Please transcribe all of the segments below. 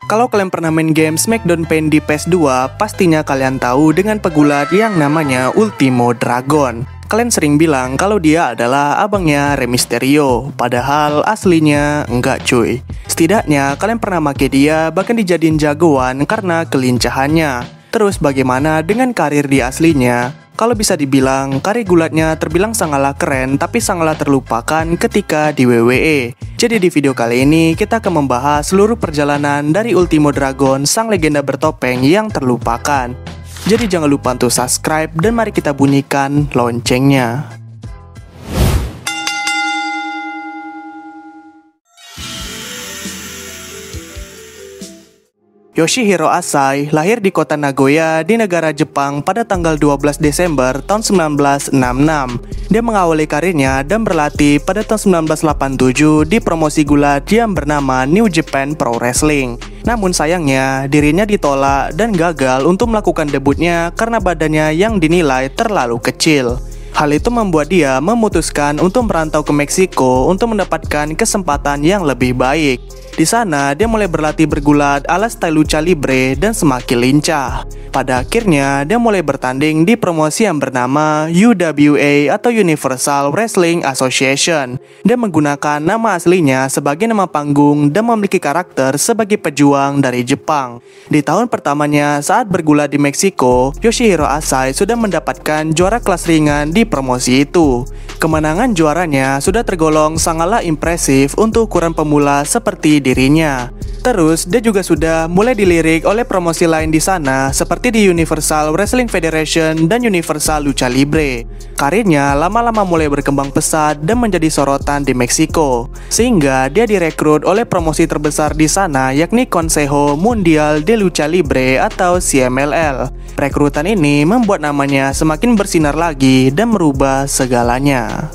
Kalau kalian pernah main game Smackdown Pain di PS2, pastinya kalian tahu dengan pegulat yang namanya Ultimo Dragon. Kalian sering bilang kalau dia adalah abangnya Rey Mysterio, padahal aslinya enggak cuy. Setidaknya kalian pernah make dia bahkan dijadiin jagoan karena kelincahannya. Terus bagaimana dengan karir di aslinya? Kalau bisa dibilang, karir gulatnya terbilang sangatlah keren tapi sangatlah terlupakan ketika di WWE. Jadi di video kali ini kita akan membahas seluruh perjalanan dari Ultimo Dragon, sang legenda bertopeng yang terlupakan. Jadi jangan lupa untuk subscribe dan mari kita bunyikan loncengnya. Yoshihiro Asai lahir di kota Nagoya di negara Jepang pada tanggal 12 Desember tahun 1966. Dia mengawali karirnya dan berlatih pada tahun 1987 di promosi gulat yang bernama New Japan Pro Wrestling. Namun sayangnya dirinya ditolak dan gagal untuk melakukan debutnya karena badannya yang dinilai terlalu kecil. Hal itu membuat dia memutuskan untuk merantau ke Meksiko untuk mendapatkan kesempatan yang lebih baik. Di sana, dia mulai berlatih bergulat ala style lucha libre dan semakin lincah. Pada akhirnya, dia mulai bertanding di promosi yang bernama UWA atau Universal Wrestling Association. Dia menggunakan nama aslinya sebagai nama panggung dan memiliki karakter sebagai pejuang dari Jepang. Di tahun pertamanya saat bergulat di Meksiko, Yoshihiro Asai sudah mendapatkan juara kelas ringan di promosi itu. Kemenangan juaranya sudah tergolong sangatlah impresif untuk ukuran pemula seperti dirinya. Terus dia juga sudah mulai dilirik oleh promosi lain di sana seperti di Universal Wrestling Federation dan Universal Lucha Libre. Karirnya lama-lama mulai berkembang pesat dan menjadi sorotan di Meksiko, sehingga dia direkrut oleh promosi terbesar di sana yakni Consejo Mundial de Lucha Libre atau CMLL. Rekrutan ini membuat namanya semakin bersinar lagi dan merubah segalanya.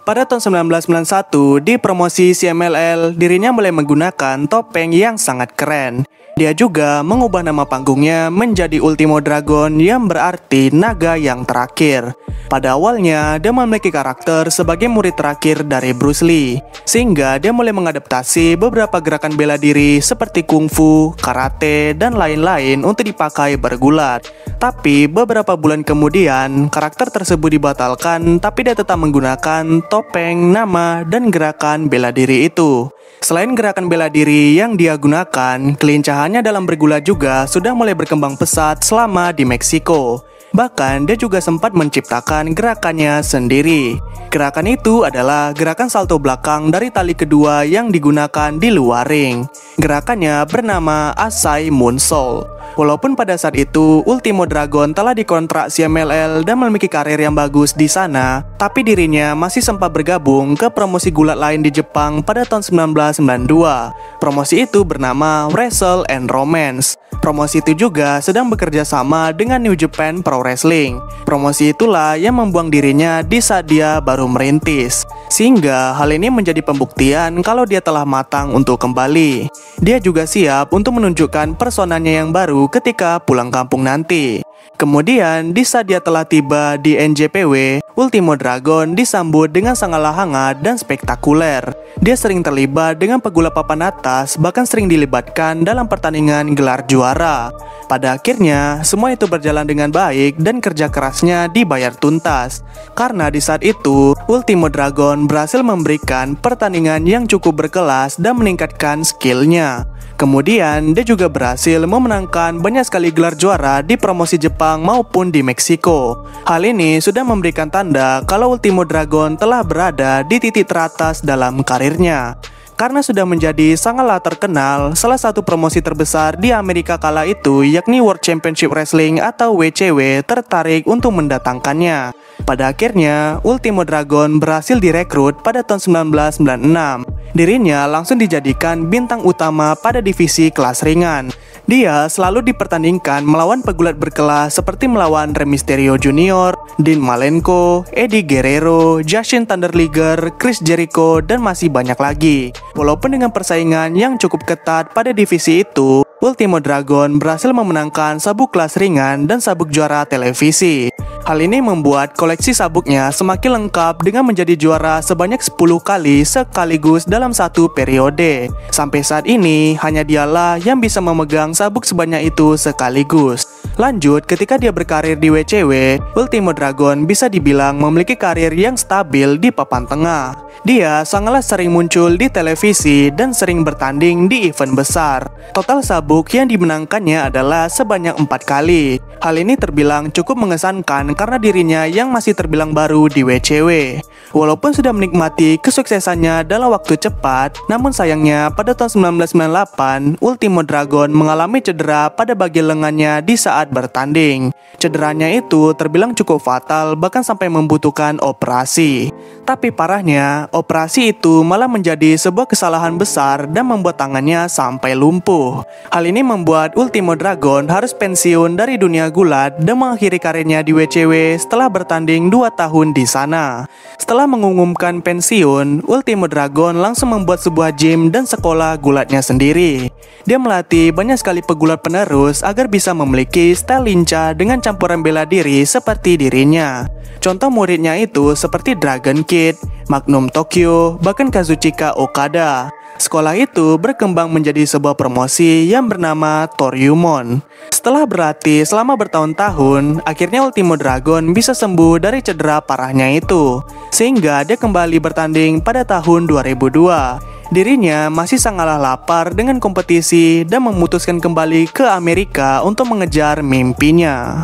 Pada tahun 1991, di promosi CMLL, dirinya mulai menggunakan topeng yang sangat keren. Dia juga mengubah nama panggungnya menjadi Ultimo Dragon yang berarti naga yang terakhir. Pada awalnya, dia memiliki karakter sebagai murid terakhir dari Bruce Lee, sehingga dia mulai mengadaptasi beberapa gerakan bela diri seperti kungfu, karate, dan lain-lain untuk dipakai bergulat. Tapi beberapa bulan kemudian, karakter tersebut dibatalkan, tapi dia tetap menggunakan topeng, nama, dan gerakan bela diri itu. Selain gerakan bela diri yang dia gunakan, kelincahannya dalam bergulat juga sudah mulai berkembang pesat selama di Meksiko. Bahkan dia juga sempat menciptakan gerakannya sendiri. Gerakan itu adalah gerakan salto belakang dari tali kedua yang digunakan di luar ring. Gerakannya bernama Asai Moonsault. Walaupun pada saat itu Ultimo Dragon telah dikontrak CMLL dan memiliki karir yang bagus di sana, tapi dirinya masih sempat bergabung ke promosi gulat lain di Jepang pada tahun 1992. Promosi itu bernama Wrestle and Romance. Promosi itu juga sedang bekerja sama dengan New Japan Pro Wrestling. Promosi itulah yang membuang dirinya di saat dia baru merintis. Sehingga hal ini menjadi pembuktian kalau dia telah matang untuk kembali. Dia juga siap untuk menunjukkan personanya yang baru ketika pulang kampung nanti. Kemudian, di saat dia telah tiba di NJPW, Ultimo Dragon disambut dengan sangatlah hangat dan spektakuler. Dia sering terlibat dengan pegulat papan atas, bahkan sering dilibatkan dalam pertandingan gelar juara. Pada akhirnya, semua itu berjalan dengan baik dan kerja kerasnya dibayar tuntas. Karena di saat itu, Ultimo Dragon berhasil memberikan pertandingan yang cukup berkelas dan meningkatkan skillnya. Kemudian, dia juga berhasil memenangkan banyak sekali gelar juara di promosi Jepang maupun di Meksiko. Hal ini sudah memberikan tanda kalau Ultimo Dragon telah berada di titik teratas dalam karirnya. Karena sudah menjadi sangatlah terkenal, salah satu promosi terbesar di Amerika kala itu yakni World Championship Wrestling atau WCW tertarik untuk mendatangkannya. Pada akhirnya, Ultimo Dragon berhasil direkrut pada tahun 1996. Dirinya langsung dijadikan bintang utama pada divisi kelas ringan. Dia selalu dipertandingkan melawan pegulat berkelas seperti melawan Rey Mysterio Jr., Dean Malenko, Eddie Guerrero, Jushin Thunder Liger, Chris Jericho, dan masih banyak lagi. Walaupun dengan persaingan yang cukup ketat pada divisi itu, Ultimo Dragon berhasil memenangkan sabuk kelas ringan dan sabuk juara televisi. Hal ini membuat koleksi sabuknya semakin lengkap dengan menjadi juara sebanyak 10 kali sekaligus dalam satu periode. Sampai saat ini, hanya dialah yang bisa memegang sabuk sebanyak itu sekaligus. Lanjut, ketika dia berkarir di WCW, Ultimo Dragon bisa dibilang memiliki karir yang stabil di papan tengah. Dia sangatlah sering muncul di televisi dan sering bertanding di event besar. Total sabuk yang dimenangkannya adalah sebanyak 4 kali. Hal ini terbilang cukup mengesankan karena dirinya yang masih terbilang baru di WCW. Walaupun sudah menikmati kesuksesannya dalam waktu cepat, namun sayangnya pada tahun 1998, Ultimo Dragon mengalami cedera pada bagian lengannya di saat bertanding. Cederanya itu terbilang cukup fatal, bahkan sampai membutuhkan operasi. Tapi parahnya, operasi itu malah menjadi sebuah kesalahan besar dan membuat tangannya sampai lumpuh. Hal ini membuat Ultimo Dragon harus pensiun dari dunia gulat dan mengakhiri karirnya di WCW setelah bertanding 2 tahun di sana. Setelah mengumumkan pensiun, Ultimo Dragon langsung membuat sebuah gym dan sekolah gulatnya sendiri. Dia melatih banyak sekali pegulat penerus agar bisa memiliki style lincah dengan campuran bela diri seperti dirinya. Contoh muridnya itu seperti Dragon Kid, Magnum Tokyo, bahkan Kazuchika Okada. Sekolah itu berkembang menjadi sebuah promosi yang bernama Toryumon. Setelah berlatih selama bertahun-tahun, akhirnya Ultimo Dragon bisa sembuh dari cedera parahnya itu, sehingga dia kembali bertanding pada tahun 2002. Dirinya masih sangatlah lapar dengan kompetisi dan memutuskan kembali ke Amerika untuk mengejar mimpinya.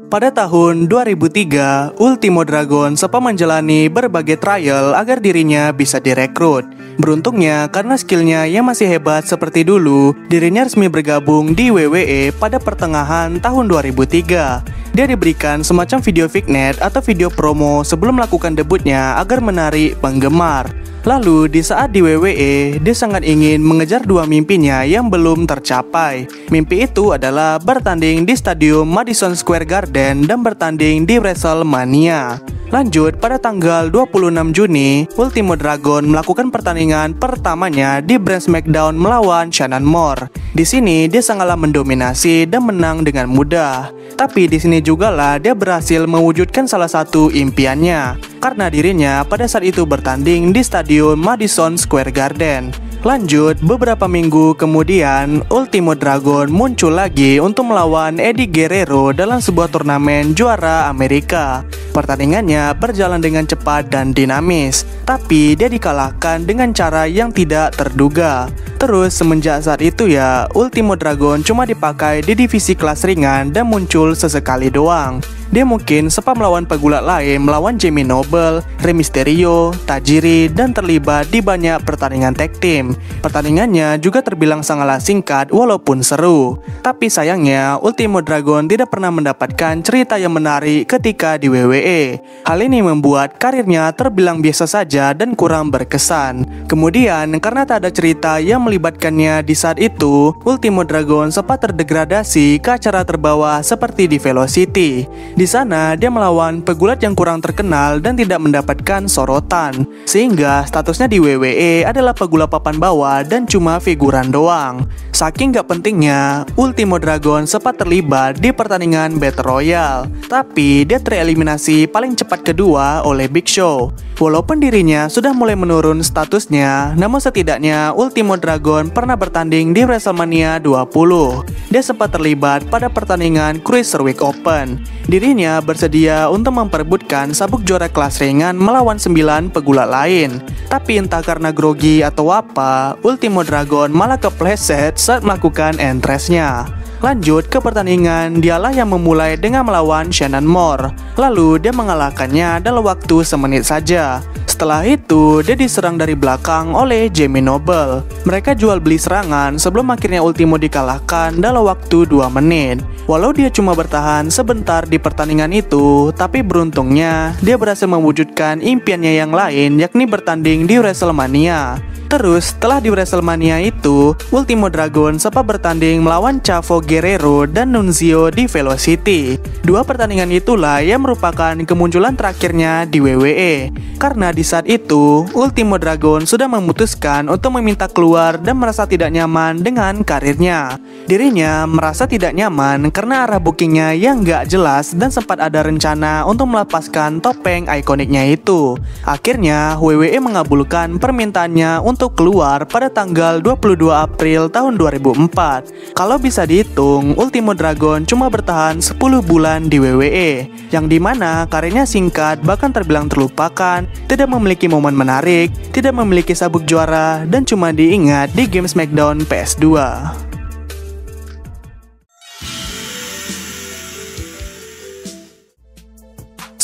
Pada tahun 2003, Ultimo Dragon sempat menjalani berbagai trial agar dirinya bisa direkrut. Beruntungnya, karena skillnya yang masih hebat seperti dulu, dirinya resmi bergabung di WWE pada pertengahan tahun 2003. Dia diberikan semacam video vignette atau video promo sebelum melakukan debutnya agar menarik penggemar. Lalu di saat di WWE, dia sangat ingin mengejar 2 mimpinya yang belum tercapai. Mimpi itu adalah bertanding di Stadium Madison Square Garden dan bertanding di WrestleMania. Lanjut, pada tanggal 26 Juni, Ultimo Dragon melakukan pertandingan pertamanya di brand SmackDown melawan Shannon Moore. Di sini dia sangatlah mendominasi dan menang dengan mudah. Tapi di sini jugalah dia berhasil mewujudkan salah satu impiannya, karena dirinya pada saat itu bertanding di Stadion Madison Square Garden. Lanjut, beberapa minggu kemudian, Ultimo Dragon muncul lagi untuk melawan Eddie Guerrero dalam sebuah turnamen juara Amerika. Pertandingannya berjalan dengan cepat dan dinamis, tapi dia dikalahkan dengan cara yang tidak terduga. Terus semenjak saat itu ya, Ultimo Dragon cuma dipakai di divisi kelas ringan dan muncul sesekali doang. Dia mungkin sempat melawan pegulat lain, melawan Jamie Noble, Rey Mysterio, Tajiri, dan terlibat di banyak pertandingan tag team. Pertandingannya juga terbilang sangatlah singkat walaupun seru. Tapi sayangnya, Ultimo Dragon tidak pernah mendapatkan cerita yang menarik ketika di WWE. Hal ini membuat karirnya terbilang biasa saja dan kurang berkesan. Kemudian, karena tak ada cerita yang melibatkannya di saat itu, Ultimo Dragon sempat terdegradasi ke acara terbawah seperti di Velocity. Di sana, dia melawan pegulat yang kurang terkenal dan tidak mendapatkan sorotan, sehingga statusnya di WWE adalah pegulat papan bawah dan cuma figuran doang. Saking gak pentingnya, Ultimo Dragon sempat terlibat di pertandingan Battle Royale, tapi dia tereliminasi paling cepat kedua oleh Big Show. Walaupun dirinya sudah mulai menurun statusnya, namun setidaknya Ultimo Dragon pernah bertanding di WrestleMania 20. Dia sempat terlibat pada pertandingan Cruiserweight Open. Dirinya bersedia untuk memperebutkan sabuk juara kelas ringan melawan 9 pegulat lain. Tapi entah karena grogi atau apa, Ultimo Dragon malah kepleset saat melakukan entrance-nya. Lanjut ke pertandingan, dialah yang memulai dengan melawan Shannon Moore. Lalu dia mengalahkannya dalam waktu semenit saja. Setelah itu, dia diserang dari belakang oleh Jamie Noble. Mereka jual beli serangan sebelum akhirnya Ultimo dikalahkan dalam waktu 2 menit. Walau dia cuma bertahan sebentar di pertandingan itu, tapi beruntungnya dia berhasil mewujudkan impiannya yang lain, yakni bertanding di WrestleMania. Terus, setelah di WrestleMania itu, Ultimo Dragon sempat bertanding melawan Chavo Guerrero dan Nunzio di Velocity. 2 pertandingan itulah yang merupakan kemunculan terakhirnya di WWE. Karena di saat itu, Ultimo Dragon sudah memutuskan untuk meminta keluar dan merasa tidak nyaman dengan karirnya. Dirinya merasa tidak nyaman karena arah bookingnya yang gak jelas dan sempat ada rencana untuk melepaskan topeng ikoniknya itu. Akhirnya, WWE mengabulkan permintaannya untuk keluar pada tanggal 22 April tahun 2004. Kalau bisa dihitung, Ultimo Dragon cuma bertahan 10 bulan di WWE, yang dimana karirnya singkat bahkan terbilang terlupakan, tidak memiliki momen menarik, tidak memiliki sabuk juara, dan cuma diingat di game SmackDown PS2.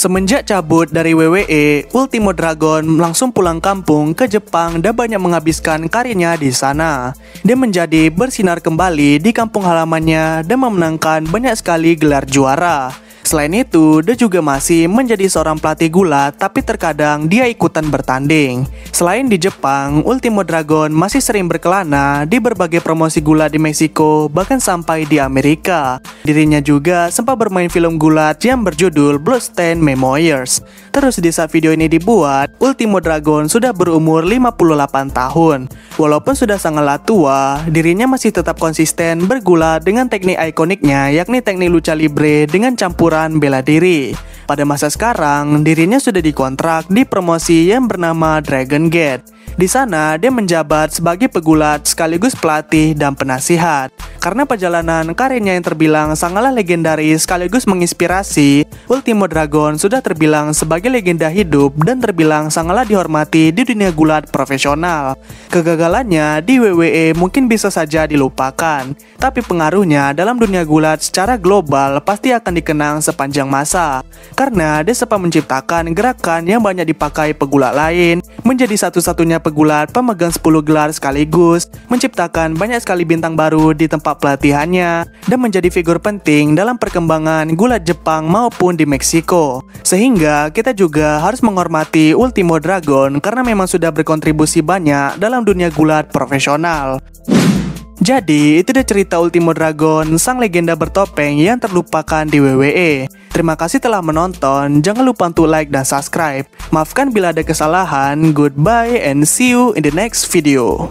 Semenjak cabut dari WWE, Ultimo Dragon langsung pulang kampung ke Jepang dan banyak menghabiskan karirnya di sana. Dia menjadi bersinar kembali di kampung halamannya dan memenangkan banyak sekali gelar juara. Selain itu, dia juga masih menjadi seorang pelatih gulat, tapi terkadang dia ikutan bertanding. Selain di Jepang, Ultimo Dragon masih sering berkelana di berbagai promosi gulat di Meksiko, bahkan sampai di Amerika. Dirinya juga sempat bermain film gulat yang berjudul Bloodstained Memoirs. Terus di saat video ini dibuat, Ultimo Dragon sudah berumur 58 tahun. Walaupun sudah sangatlah tua, dirinya masih tetap konsisten bergulat dengan teknik ikoniknya, yakni teknik lucha libre dengan campuran bela diri. Pada masa sekarang, dirinya sudah dikontrak di promosi yang bernama Dragon Gate. Di sana, dia menjabat sebagai pegulat sekaligus pelatih dan penasihat. Karena perjalanan karirnya yang terbilang sangatlah legendaris sekaligus menginspirasi, Ultimo Dragon sudah terbilang sebagai legenda hidup dan terbilang sangatlah dihormati di dunia gulat profesional. Kegagalannya di WWE mungkin bisa saja dilupakan, tapi pengaruhnya dalam dunia gulat secara global pasti akan dikenang sepanjang masa. Karena dia sempat menciptakan gerakan yang banyak dipakai pegulat lain, menjadi satu-satunya pegulat pemegang 10 gelar sekaligus, menciptakan banyak sekali bintang baru di tempat pelatihannya, dan menjadi figur penting dalam perkembangan gulat Jepang maupun di Meksiko. Sehingga kita juga harus menghormati Ultimo Dragon karena memang sudah berkontribusi banyak dalam dunia gulat profesional. Jadi, itu dia cerita Ultimo Dragon, sang legenda bertopeng yang terlupakan di WWE. Terima kasih telah menonton, jangan lupa untuk like dan subscribe. Maafkan bila ada kesalahan, goodbye and see you in the next video.